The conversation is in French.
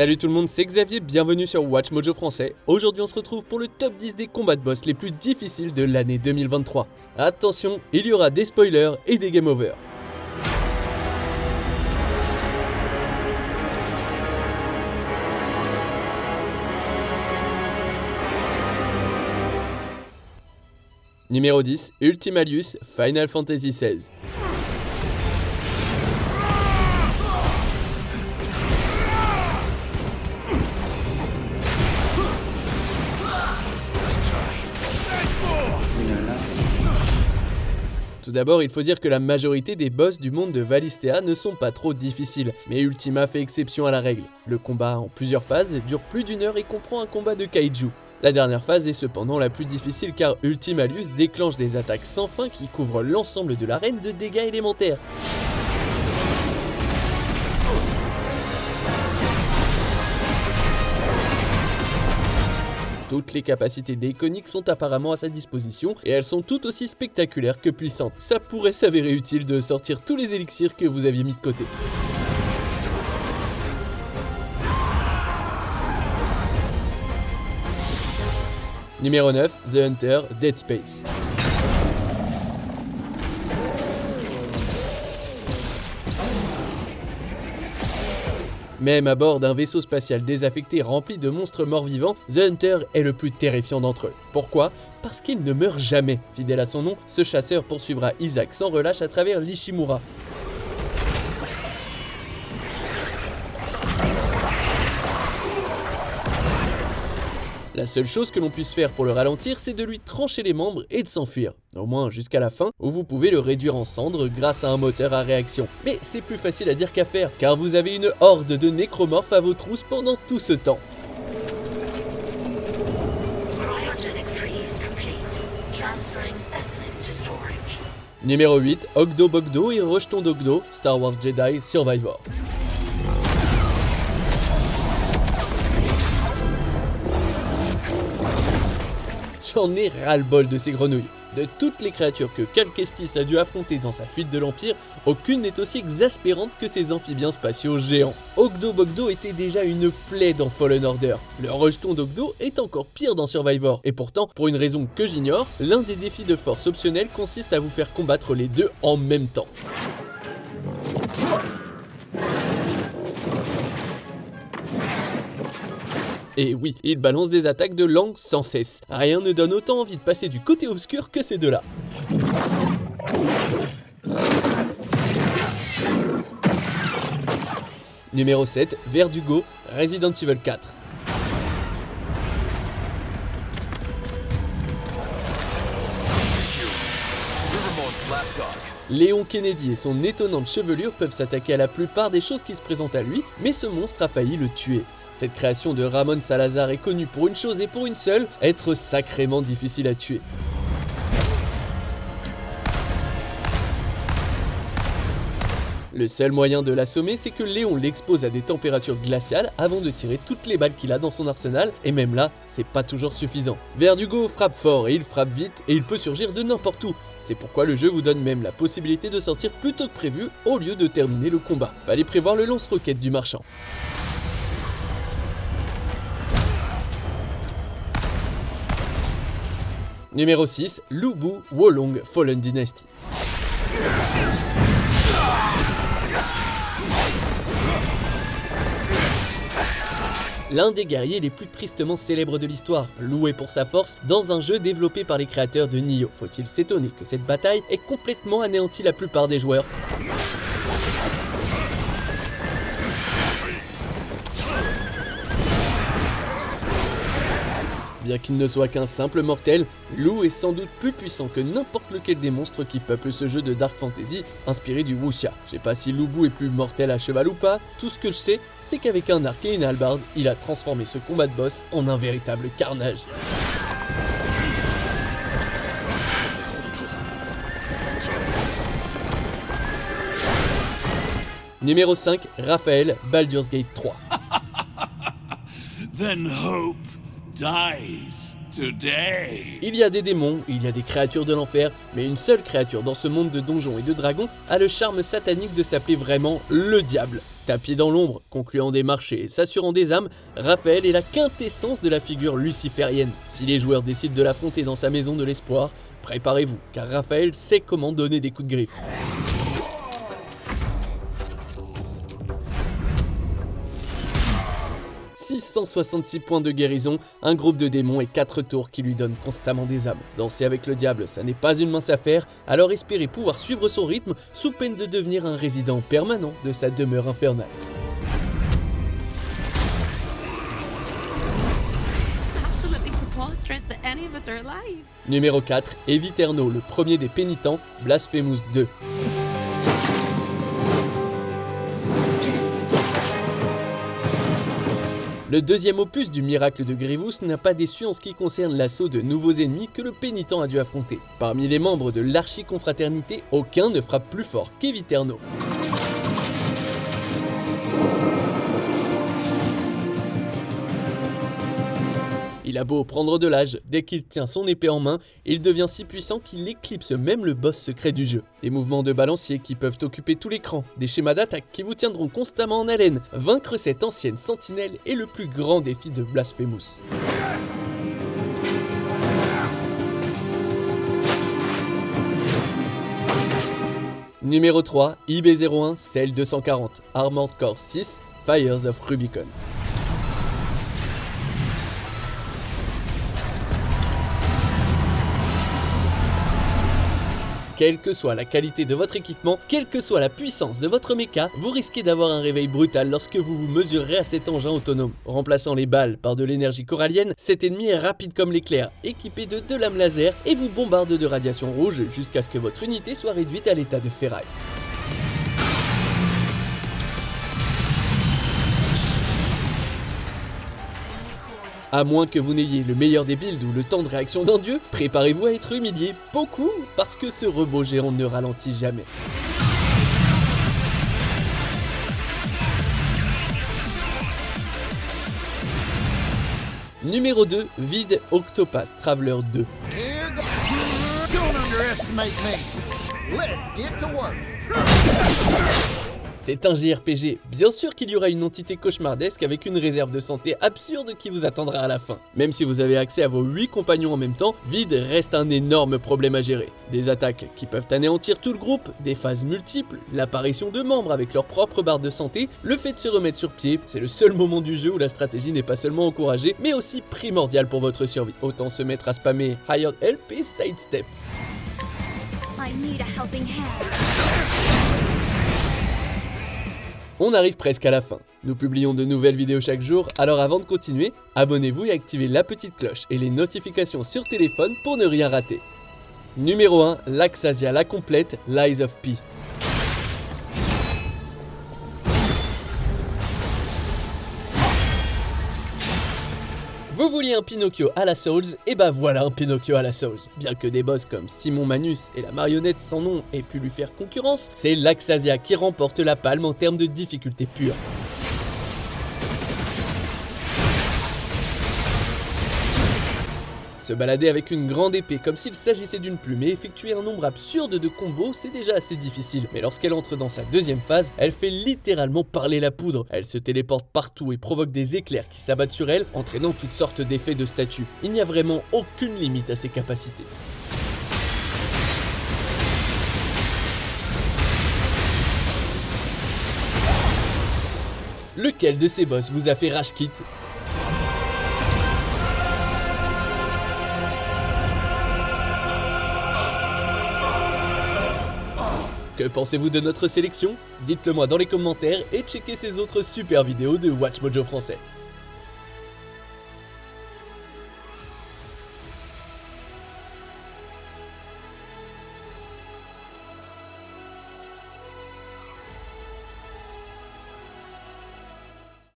Salut tout le monde, c'est Xavier, bienvenue sur Watch Mojo français. Aujourd'hui on se retrouve pour le top 10 des combats de boss les plus difficiles de l'année 2023. Attention, il y aura des spoilers et des game over. Numéro 10, Ultimalius, Final Fantasy XVI. Tout d'abord, il faut dire que la majorité des boss du monde de Valisthea ne sont pas trop difficiles, mais Ultima fait exception à la règle. Le combat en plusieurs phases dure plus d'une heure et comprend un combat de kaiju. La dernière phase est cependant la plus difficile car Ultimalius déclenche des attaques sans fin qui couvrent l'ensemble de l'arène de dégâts élémentaires. Toutes les capacités d'Iconic sont apparemment à sa disposition et elles sont tout aussi spectaculaires que puissantes. Ça pourrait s'avérer utile de sortir tous les élixirs que vous aviez mis de côté. Numéro 9, The Hunter, Dead Space. Même à bord d'un vaisseau spatial désaffecté rempli de monstres morts-vivants, The Hunter est le plus terrifiant d'entre eux. Pourquoi ? Parce qu'il ne meurt jamais. Fidèle à son nom, ce chasseur poursuivra Isaac sans relâche à travers l'Ishimura. La seule chose que l'on puisse faire pour le ralentir, c'est de lui trancher les membres et de s'enfuir. Au moins jusqu'à la fin, où vous pouvez le réduire en cendres grâce à un moteur à réaction. Mais c'est plus facile à dire qu'à faire, car vous avez une horde de nécromorphes à vos trousses pendant tout ce temps. Numéro 8, Ogdo Bogdo et Rejeton d'Ogdo, Star Wars Jedi Survivor. J'en ai ras-le-bol de ces grenouilles. De toutes les créatures que Cal Kestis a dû affronter dans sa fuite de l'Empire, aucune n'est aussi exaspérante que ces amphibiens spatiaux géants. Ogdo Bogdo était déjà une plaie dans Fallen Order. Le rejeton d'Ogdo est encore pire dans Survivor. Et pourtant, pour une raison que j'ignore, l'un des défis de force optionnels consiste à vous faire combattre les deux en même temps. Et oui, ils balancent des attaques de langue sans cesse. Rien ne donne autant envie de passer du côté obscur que ces deux-là. Numéro 7, Verdugo, Resident Evil 4. Léon Kennedy et son étonnante chevelure peuvent s'attaquer à la plupart des choses qui se présentent à lui, mais ce monstre a failli le tuer. Cette création de Ramon Salazar est connue pour une chose et pour une seule, être sacrément difficile à tuer. Le seul moyen de l'assommer, c'est que Léon l'expose à des températures glaciales avant de tirer toutes les balles qu'il a dans son arsenal, et même là, c'est pas toujours suffisant. Verdugo frappe fort et il frappe vite, et il peut surgir de n'importe où. C'est pourquoi le jeu vous donne même la possibilité de sortir plus tôt que prévu, au lieu de terminer le combat. Fallait prévoir le lance-roquette du marchand. Numéro 6, Lu Bu Wolong Fallen Dynasty. L'un des guerriers les plus tristement célèbres de l'histoire, loué pour sa force dans un jeu développé par les créateurs de Nioh. Faut-il s'étonner que cette bataille ait complètement anéanti la plupart des joueurs ? Bien qu'il ne soit qu'un simple mortel, Lu est sans doute plus puissant que n'importe lequel des monstres qui peuplent ce jeu de Dark Fantasy inspiré du wuxia. Je sais pas si Lu Bu est plus mortel à cheval ou pas, tout ce que je sais, c'est qu'avec un arc et une hallebarde, il a transformé ce combat de boss en un véritable carnage. Numéro 5, Raphaël, Baldur's Gate 3. Then hope dies today. Il y a des démons, il y a des créatures de l'enfer, mais une seule créature dans ce monde de donjons et de dragons a le charme satanique de s'appeler vraiment le diable. Tapis dans l'ombre, concluant des marchés et s'assurant des âmes, Raphaël est la quintessence de la figure luciférienne. Si les joueurs décident de l'affronter dans sa maison de l'espoir, préparez-vous, car Raphaël sait comment donner des coups de griffe. « 666 points de guérison, un groupe de démons et 4 tours qui lui donnent constamment des âmes. Danser avec le diable, ça n'est pas une mince affaire, alors espérez pouvoir suivre son rythme sous peine de devenir un résident permanent de sa demeure infernale. Numéro 4, Eviterno, le premier des pénitents, Blasphemous 2. Le deuxième opus du miracle de Grievous n'a pas déçu en ce qui concerne l'assaut de nouveaux ennemis que le pénitent a dû affronter. Parmi les membres de l'archi-confraternité, aucun ne frappe plus fort qu'Eviterno. Il a beau prendre de l'âge, dès qu'il tient son épée en main, il devient si puissant qu'il éclipse même le boss secret du jeu. Des mouvements de balancier qui peuvent occuper tout l'écran, des schémas d'attaque qui vous tiendront constamment en haleine, vaincre cette ancienne sentinelle est le plus grand défi de Blasphemous. Numéro 3, IB01, Cell 240, Armored Core 6, Fires of Rubicon. Quelle que soit la qualité de votre équipement, quelle que soit la puissance de votre mecha, vous risquez d'avoir un réveil brutal lorsque vous vous mesurerez à cet engin autonome. Remplaçant les balles par de l'énergie corallienne, cet ennemi est rapide comme l'éclair, équipé de 2 lames laser et vous bombarde de radiation rouge jusqu'à ce que votre unité soit réduite à l'état de ferraille. À moins que vous n'ayez le meilleur des builds ou le temps de réaction d'un dieu, préparez-vous à être humilié, beaucoup, parce que ce robot géant ne ralentit jamais. Numéro 2, Vid Octopath Traveler 2. C'est un JRPG, bien sûr qu'il y aura une entité cauchemardesque avec une réserve de santé absurde qui vous attendra à la fin. Même si vous avez accès à vos 8 compagnons en même temps, Vid reste un énorme problème à gérer. Des attaques qui peuvent anéantir tout le groupe, des phases multiples, l'apparition de membres avec leur propre barre de santé, le fait de se remettre sur pied, c'est le seul moment du jeu où la stratégie n'est pas seulement encouragée, mais aussi primordiale pour votre survie. Autant se mettre à spammer Hired Help et Sidestep. I need a helping hand. On arrive presque à la fin. Nous publions de nouvelles vidéos chaque jour, alors avant de continuer, abonnez-vous et activez la petite cloche et les notifications sur téléphone pour ne rien rater. Numéro 1, Laxasia la complète, Lies of P. Vous vouliez un Pinocchio à la Souls, et bah voilà un Pinocchio à la Souls. Bien que des boss comme Simon Manus et la marionnette sans nom aient pu lui faire concurrence, c'est Laxasia qui remporte la palme en termes de difficulté pure. Se balader avec une grande épée comme s'il s'agissait d'une plume et effectuer un nombre absurde de combos, c'est déjà assez difficile. Mais lorsqu'elle entre dans sa deuxième phase, elle fait littéralement parler la poudre. Elle se téléporte partout et provoque des éclairs qui s'abattent sur elle, entraînant toutes sortes d'effets de statut. Il n'y a vraiment aucune limite à ses capacités. Lequel de ces boss vous a fait rage quit ? Que pensez-vous de notre sélection? Dites-le moi dans les commentaires et checkez ces autres super vidéos de WatchMojo français.